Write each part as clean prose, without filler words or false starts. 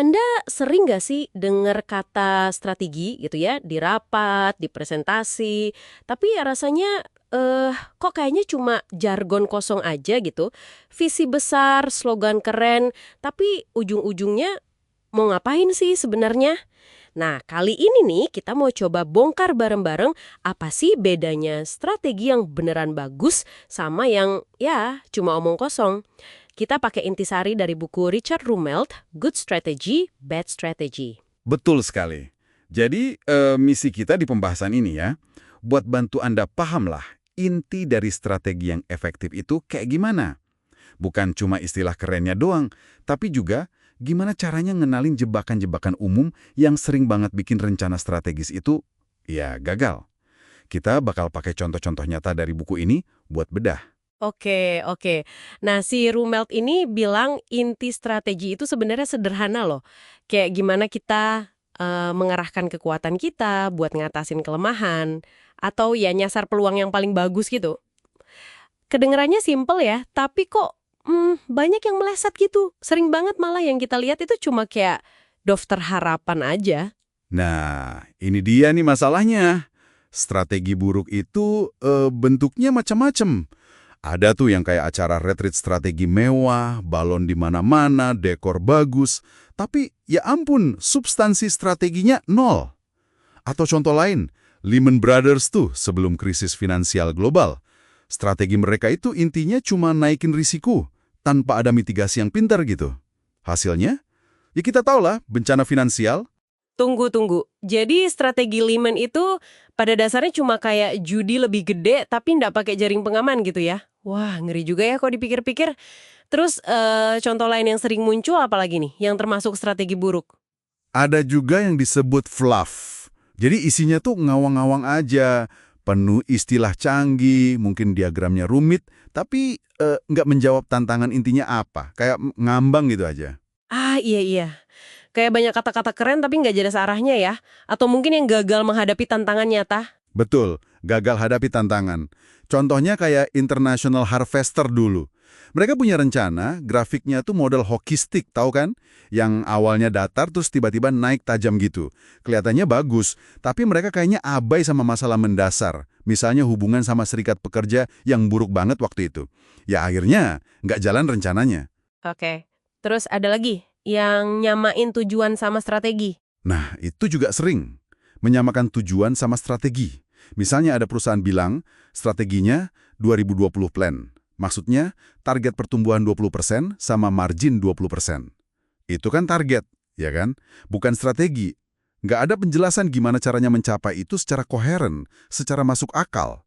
Anda sering nggak sih dengar kata strategi gitu ya, di rapat, di presentasi, tapi ya rasanya kok kayaknya cuma jargon kosong aja gitu. Visi besar, slogan keren, tapi ujung-ujungnya mau ngapain sih sebenarnya? Nah, kali ini nih kita mau coba bongkar bareng-bareng apa sih bedanya strategi yang beneran bagus sama yang ya cuma omong kosong. Kita pakai intisari dari buku Richard Rumelt, Good Strategy, Bad Strategy. Betul sekali. Jadi, misi kita di pembahasan ini ya, buat bantu Anda pahamlah inti dari strategi yang efektif itu kayak gimana. Bukan cuma istilah kerennya doang, tapi juga gimana caranya ngenalin jebakan-jebakan umum yang sering banget bikin rencana strategis itu, ya gagal. Kita bakal pakai contoh-contoh nyata dari buku ini buat bedah. Oke, oke. Nah, si Rumelt ini bilang inti strategi itu sebenarnya sederhana loh. Kayak gimana kita mengerahkan kekuatan kita buat ngatasin kelemahan, atau ya nyasar peluang yang paling bagus gitu. Kedengerannya simple ya, tapi kok banyak yang meleset gitu. Sering banget malah yang kita lihat itu cuma kayak daftar harapan aja. Nah, ini dia nih masalahnya. Strategi buruk itu bentuknya macam-macam. Ada tuh yang kayak acara retreat strategi mewah, balon di mana-mana, dekor bagus. Tapi ya ampun, substansi strateginya nol. Atau contoh lain, Lehman Brothers tuh sebelum krisis finansial global. Strategi mereka itu intinya cuma naikin risiko, tanpa ada mitigasi yang pintar gitu. Hasilnya? Ya kita tahu lah, bencana finansial. Tunggu, tunggu. Jadi strategi Lehman itu pada dasarnya cuma kayak judi lebih gede tapi nggak pakai jaring pengaman gitu ya? Wah, ngeri juga ya kalau dipikir-pikir. Terus contoh lain yang sering muncul apalagi nih yang termasuk strategi buruk? Ada juga yang disebut fluff. Jadi isinya tuh ngawang-ngawang aja, penuh istilah canggih, mungkin diagramnya rumit, tapi nggak menjawab tantangan intinya apa, kayak ngambang gitu aja. Ah, iya, iya. Kayak banyak kata-kata keren tapi nggak jelas arahnya ya? Atau mungkin yang gagal menghadapi tantangan nyata? Betul, gagal hadapi tantangan. Contohnya kayak International Harvester dulu. Mereka punya rencana, grafiknya tuh model hockey stick, tahu kan? Yang awalnya datar terus tiba-tiba naik tajam gitu. Kelihatannya bagus, tapi mereka kayaknya abai sama masalah mendasar. Misalnya hubungan sama serikat pekerja yang buruk banget waktu itu. Ya akhirnya nggak jalan rencananya. Oke. Terus ada lagi yang nyamain tujuan sama strategi. Nah, itu juga sering. Menyamakan tujuan sama strategi. Misalnya ada perusahaan bilang, strateginya 2020 plan. Maksudnya, target pertumbuhan 20% sama margin 20%. Itu kan target, ya kan? Bukan strategi. Nggak ada penjelasan gimana caranya mencapai itu secara koheren, secara masuk akal.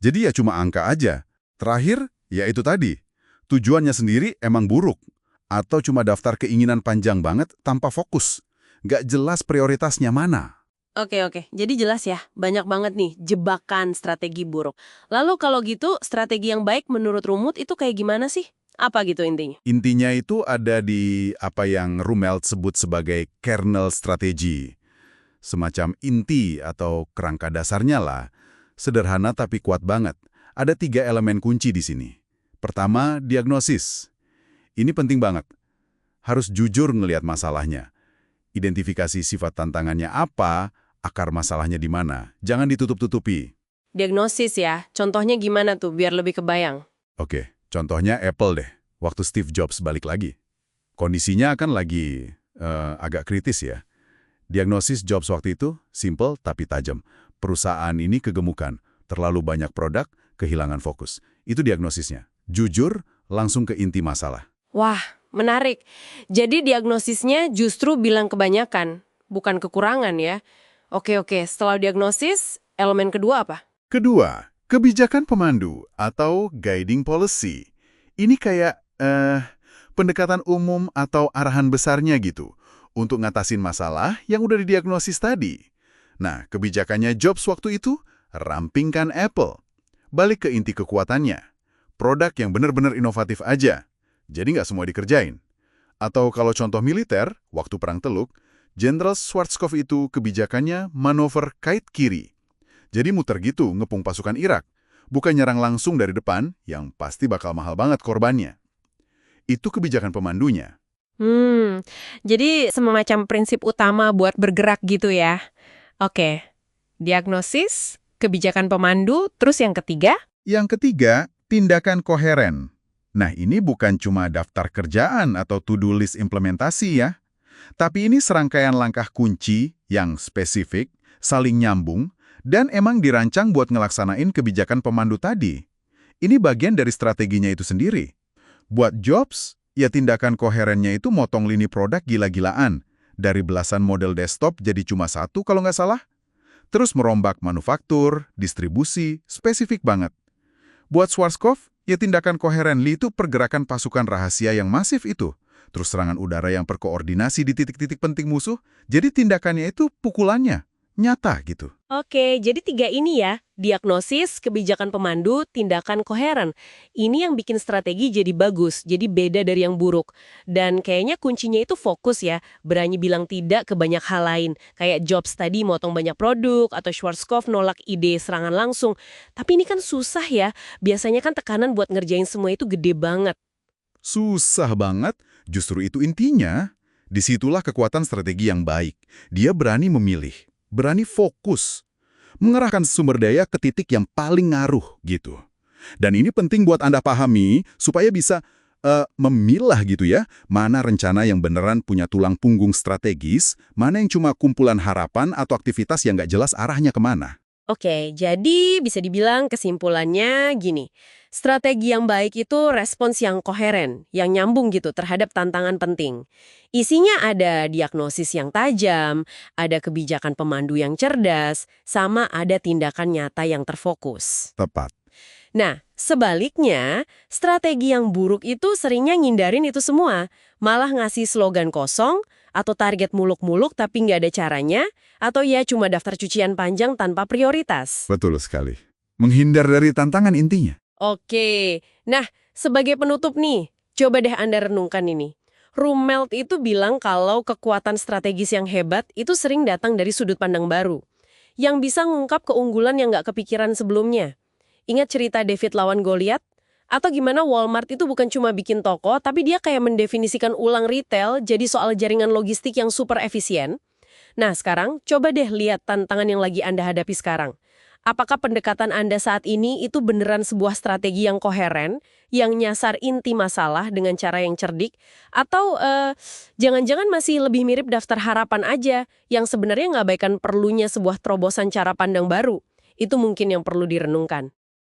Jadi ya cuma angka aja. Terakhir, ya itu tadi. Tujuannya sendiri emang buruk. Atau cuma daftar keinginan panjang banget tanpa fokus. Nggak jelas prioritasnya mana. Oke, oke. Jadi jelas ya, banyak banget nih jebakan strategi buruk. Lalu kalau gitu, strategi yang baik menurut Rumut itu kayak gimana sih? Apa gitu intinya? Intinya itu ada di apa yang Rumelt sebut sebagai kernel strategi. Semacam inti atau kerangka dasarnya lah. Sederhana tapi kuat banget. Ada 3 elemen kunci di sini. Pertama, diagnosis. Ini penting banget. Harus jujur ngelihat masalahnya. Identifikasi sifat tantangannya apa, akar masalahnya di mana. Jangan ditutup-tutupi. Diagnosis ya, contohnya gimana tuh biar lebih kebayang? Oke, contohnya Apple deh. Waktu Steve Jobs balik lagi. Kondisinya kan lagi agak kritis ya. Diagnosis Jobs waktu itu simple tapi tajam. Perusahaan ini kegemukan, terlalu banyak produk, kehilangan fokus. Itu diagnosisnya. Jujur, langsung ke inti masalah. Wah, menarik. Jadi diagnosisnya justru bilang kebanyakan, bukan kekurangan ya. Oke, oke. Setelah diagnosis, elemen kedua apa? Kedua, kebijakan pemandu atau guiding policy. Ini kayak pendekatan umum atau arahan besarnya gitu untuk ngatasin masalah yang udah didiagnosis tadi. Nah, kebijakannya Jobs waktu itu rampingkan Apple. Balik ke inti kekuatannya. Produk yang benar-benar inovatif aja. Jadi nggak semua dikerjain. Atau kalau contoh militer, waktu Perang Teluk, Jenderal Schwarzkopf itu kebijakannya manuver kait kiri. Jadi muter gitu ngepung pasukan Irak. Bukan nyerang langsung dari depan, yang pasti bakal mahal banget korbannya. Itu kebijakan pemandunya. Hmm, jadi semacam prinsip utama buat bergerak gitu ya. Oke, diagnosis, kebijakan pemandu, terus yang ketiga? Yang ketiga, tindakan koheren. Nah, ini bukan cuma daftar kerjaan atau to-do list implementasi ya, tapi ini serangkaian langkah kunci yang spesifik, saling nyambung, dan emang dirancang buat ngelaksanain kebijakan pemandu tadi. Ini bagian dari strateginya itu sendiri. Buat jobs, ya tindakan koherennya itu motong lini produk gila-gilaan. Dari belasan model desktop jadi cuma satu kalau nggak salah. Terus merombak manufaktur, distribusi, spesifik banget. Buat Schwarzkopf, ya tindakan koheren Lee itu pergerakan pasukan rahasia yang masif itu. Terus serangan udara yang berkoordinasi di titik-titik penting musuh, jadi tindakannya itu pukulannya, nyata gitu. Oke, jadi tiga ini ya, diagnosis, kebijakan pemandu, tindakan koheren. Ini yang bikin strategi jadi bagus, jadi beda dari yang buruk. Dan kayaknya kuncinya itu fokus ya, berani bilang tidak ke banyak hal lain. Kayak Jobs tadi motong banyak produk, atau Schwarzkopf nolak ide serangan langsung. Tapi ini kan susah ya, biasanya kan tekanan buat ngerjain semua itu gede banget. Susah banget, justru itu intinya. Disitulah kekuatan strategi yang baik. Dia berani memilih, berani fokus, mengerahkan sumber daya ke titik yang paling ngaruh gitu. Dan ini penting buat Anda pahami supaya bisa memilah gitu ya, mana rencana yang beneran punya tulang punggung strategis, mana yang cuma kumpulan harapan atau aktivitas yang nggak jelas arahnya kemana. Oke, jadi bisa dibilang kesimpulannya gini. Strategi yang baik itu respons yang koheren, yang nyambung gitu terhadap tantangan penting. Isinya ada diagnosis yang tajam, ada kebijakan pemandu yang cerdas, sama ada tindakan nyata yang terfokus. Tepat. Nah, sebaliknya, strategi yang buruk itu seringnya ngindarin itu semua. Malah ngasih slogan kosong, atau target muluk-muluk tapi nggak ada caranya, atau ya cuma daftar cucian panjang tanpa prioritas. Betul sekali. Menghindar dari tantangan intinya. Oke, nah sebagai penutup nih, coba deh Anda renungkan ini. Rumelt itu bilang kalau kekuatan strategis yang hebat itu sering datang dari sudut pandang baru, yang bisa ngungkap keunggulan yang nggak kepikiran sebelumnya. Ingat cerita David lawan Goliath? Atau gimana Walmart itu bukan cuma bikin toko, tapi dia kayak mendefinisikan ulang retail jadi soal jaringan logistik yang super efisien? Nah, sekarang coba deh lihat tantangan yang lagi Anda hadapi sekarang. Apakah pendekatan Anda saat ini itu beneran sebuah strategi yang koheren, yang nyasar inti masalah dengan cara yang cerdik, atau jangan-jangan masih lebih mirip daftar harapan aja, yang sebenarnya ngabaikan perlunya sebuah terobosan cara pandang baru? Itu mungkin yang perlu direnungkan.